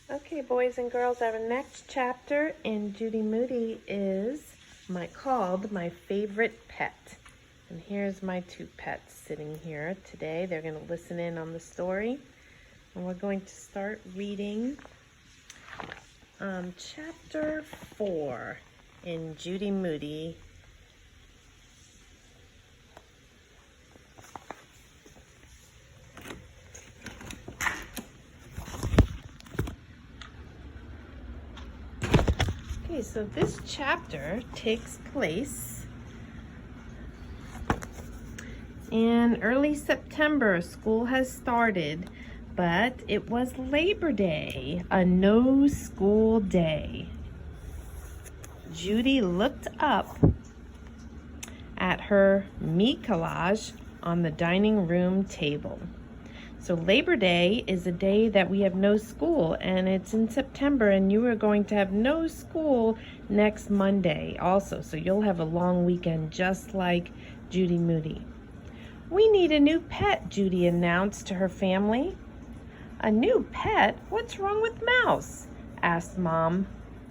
Okay, boys and girls, our next chapter in Judy Moody is called My Favorite Pet. And here's my two pets sitting here today. They're going to listen in on the story. And we're going to start reading chapter 4 in Judy Moody. Okay, so this chapter takes place in early September. School has started, but it was Labor Day, a no-school day. Judy looked up at her me collage on the dining room table. So Labor Day is a day that we have no school, and it's in September, and you are going to have no school next Monday also. So you'll have a long weekend just like Judy Moody. We need a new pet, Judy announced to her family. A new pet? What's wrong with Mouse? Asked Mom.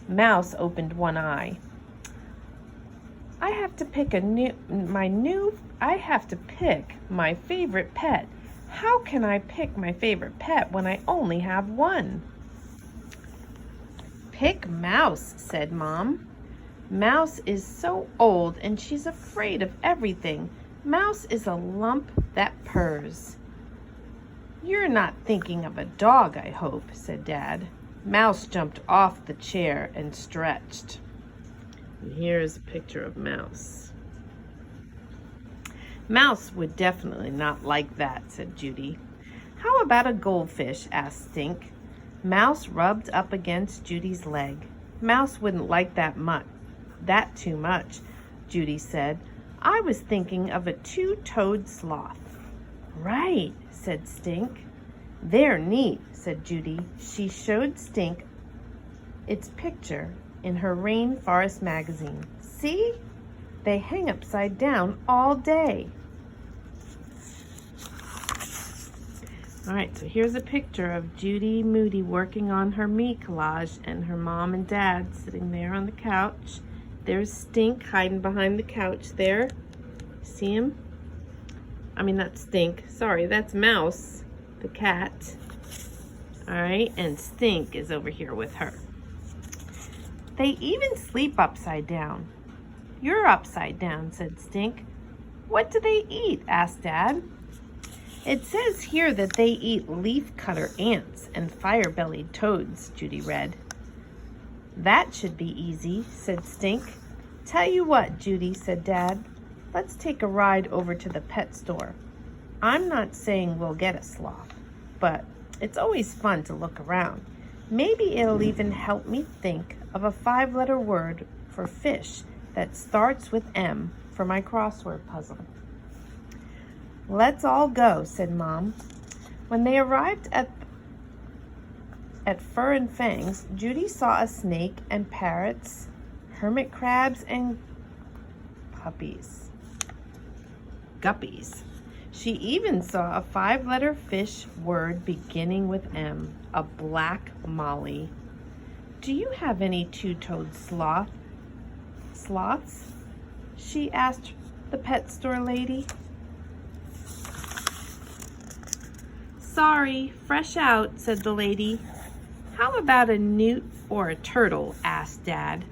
Mouse opened one eye. I have to pick my favorite pet. How can I pick my favorite pet when I only have one? Pick Mouse, said Mom. Mouse is so old and she's afraid of everything. Mouse is a lump that purrs. You're not thinking of a dog, I hope, said Dad. Mouse jumped off the chair and stretched. And here's a picture of Mouse. Mouse would definitely not like that, said Judy. How about a goldfish? Asked Stink. Mouse rubbed up against Judy's leg. Mouse wouldn't like that too much, Judy said. I was thinking of a two-toed sloth. Right, said Stink. They're neat, said Judy. She showed Stink its picture in her rainforest magazine. See? They hang upside down all day. All right, so here's a picture of Judy Moody working on her me collage and her mom and dad sitting there on the couch. There's Stink hiding behind the couch there. See him? I mean, that's Stink. Sorry, that's Mouse, the cat. All right, and Stink is over here with her. They even sleep upside down. You're upside down, said Stink. What do they eat? Asked Dad. It says here that they eat leaf-cutter ants and fire-bellied toads, Judy read. That should be easy, said Stink. Tell you what, Judy, said Dad. Let's take a ride over to the pet store. I'm not saying we'll get a sloth, but it's always fun to look around. Maybe it'll even help me think of a 5-letter word for fish that starts with M for my crossword puzzle. Let's all go, said Mom. When they arrived at Fur and Fangs, Judy saw a snake and parrots, hermit crabs, and guppies. She even saw a 5-letter fish word beginning with M, a black molly. Do you have any two-toed sloths? She asked the pet store lady. Sorry, fresh out, said the lady. How about a newt or a turtle? Asked Dad.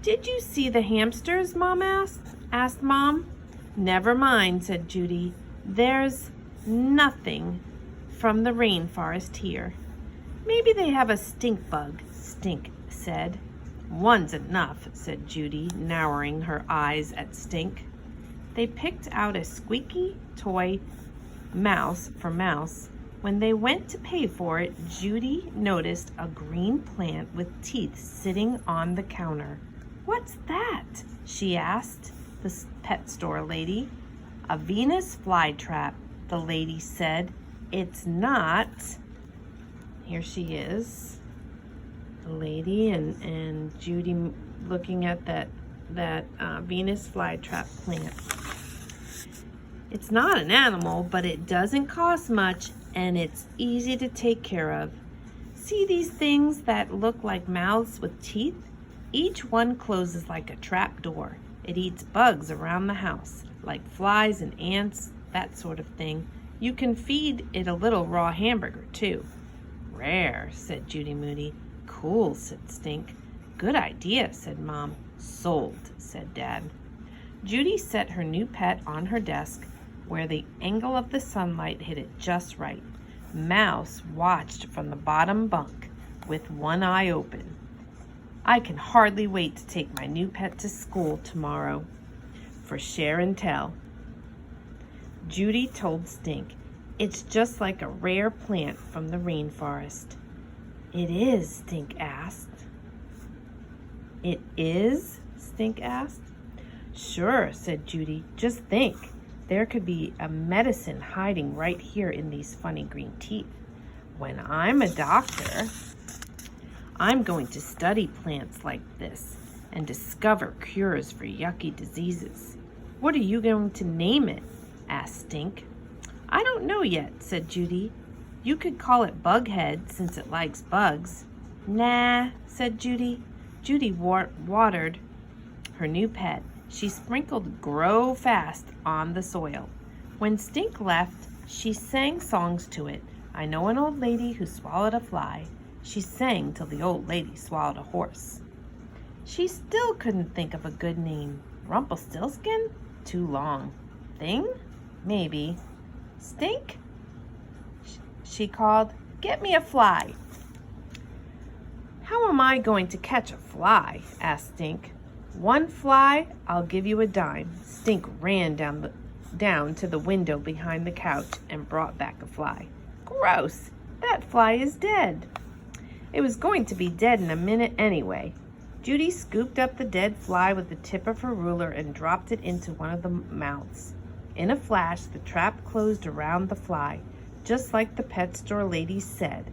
Did you see the hamsters? Mom asked Mom. Never mind, said Judy. There's nothing from the rainforest here. Maybe they have a stink bug, Stink said. One's enough, said Judy, narrowing her eyes at Stink. They picked out a squeaky toy mouse for Mouse. When they went to pay for it, Judy noticed a green plant with teeth sitting on the counter. What's that? She asked the pet store lady. A Venus flytrap, the lady said. It's not. Here she is. The lady and Judy looking at that Venus flytrap plant. It's not an animal, but it doesn't cost much and it's easy to take care of. See these things that look like mouths with teeth? Each one closes like a trap door. It eats bugs around the house, like flies and ants, that sort of thing. You can feed it a little raw hamburger, too. Rare, said Judy Moody. Cool, said Stink. Good idea, said Mom. Sold, said Dad. Judy set her new pet on her desk, where the angle of the sunlight hit it just right. Mouse watched from the bottom bunk with one eye open. I can hardly wait to take my new pet to school tomorrow for share and tell. Judy told Stink, it's just like a rare plant from the rainforest. It is, Stink asked. It is? Stink asked. Sure, said Judy. Just think. There could be a medicine hiding right here in these funny green teeth. When I'm a doctor, I'm going to study plants like this and discover cures for yucky diseases. What are you going to name it? Asked Stink. I don't know yet, said Judy. You could call it Bughead since it likes bugs. Nah, said Judy. Judy watered her new pet. She sprinkled Grow Fast on the soil. When Stink left, she sang songs to it. I know an old lady who swallowed a fly. She sang till the old lady swallowed a horse. She still couldn't think of a good name. Rumpelstiltskin? Too long. Thing? Maybe. Stink? She called, get me a fly. How am I going to catch a fly? Asked Stink. One fly, I'll give you a dime. Stink ran down to the window behind the couch and brought back a fly. Gross! That fly is dead. It was going to be dead in a minute anyway. Judy scooped up the dead fly with the tip of her ruler and dropped it into one of the mouths. In a flash, the trap closed around the fly, just like the pet store lady said.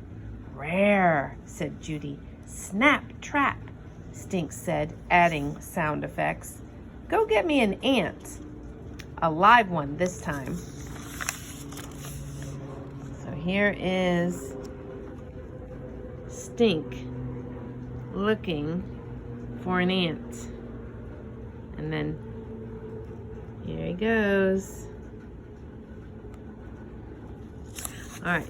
Rare, said Judy. Snap trap, Stink said, adding sound effects. Go get me an ant. A live one this time. So here is Stink looking for an ant. And then here he goes. All right.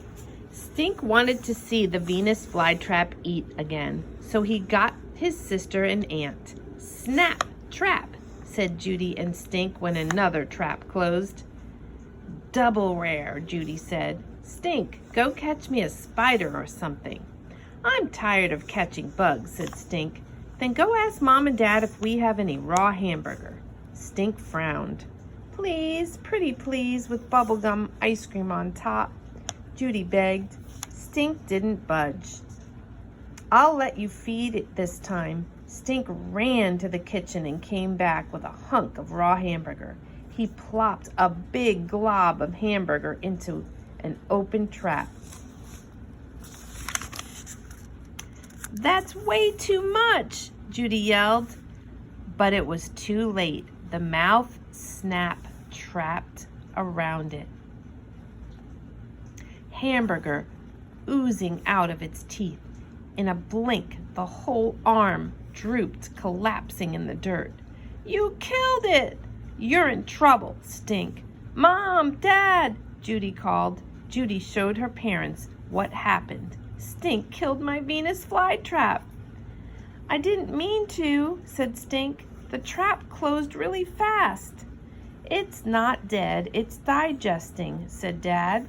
Stink wanted to see the Venus flytrap eat again, so he got his sister an ant. Snap, trap, said Judy and Stink when another trap closed. Double rare, Judy said. Stink, go catch me a spider or something. I'm tired of catching bugs, said Stink. Then go ask Mom and Dad if we have any raw hamburger. Stink frowned. Please, pretty please, with bubblegum ice cream on top, Judy begged. Stink didn't budge. I'll let you feed it this time. Stink ran to the kitchen and came back with a hunk of raw hamburger. He plopped a big glob of hamburger into an open trap. That's way too much, Judy yelled. But it was too late. The mouth snap trapped around it. Hamburger oozing out of its teeth. In a blink, the whole arm drooped, collapsing in the dirt. You killed it! You're in trouble, Stink. Mom, Dad, Judy called. Judy showed her parents what happened. Stink killed my Venus flytrap. I didn't mean to, said Stink. The trap closed really fast. It's not dead, it's digesting, said Dad.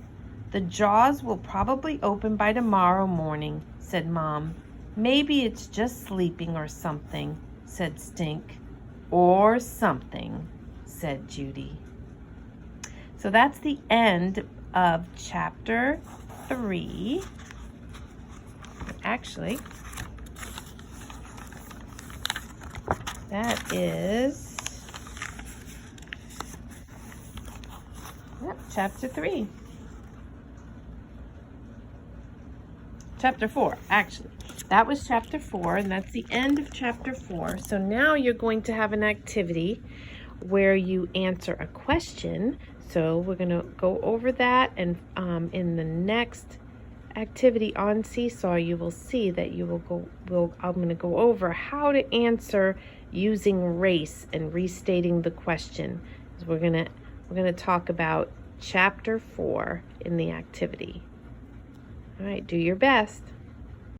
The jaws will probably open by tomorrow morning, said Mom. Maybe it's just sleeping or something, said Stink. Or something, said Judy. So that's the end of chapter 3. Actually, that is chapter 3. Chapter 4, actually. That was chapter 4, and that's the end of chapter 4. So now you're going to have an activity where you answer a question. So we're going to go over that, and in the next activity on Seesaw, you will see that I'm going to go over how to answer using race and restating the question. So we're going to talk about chapter 4 in the activity. All right, do your best.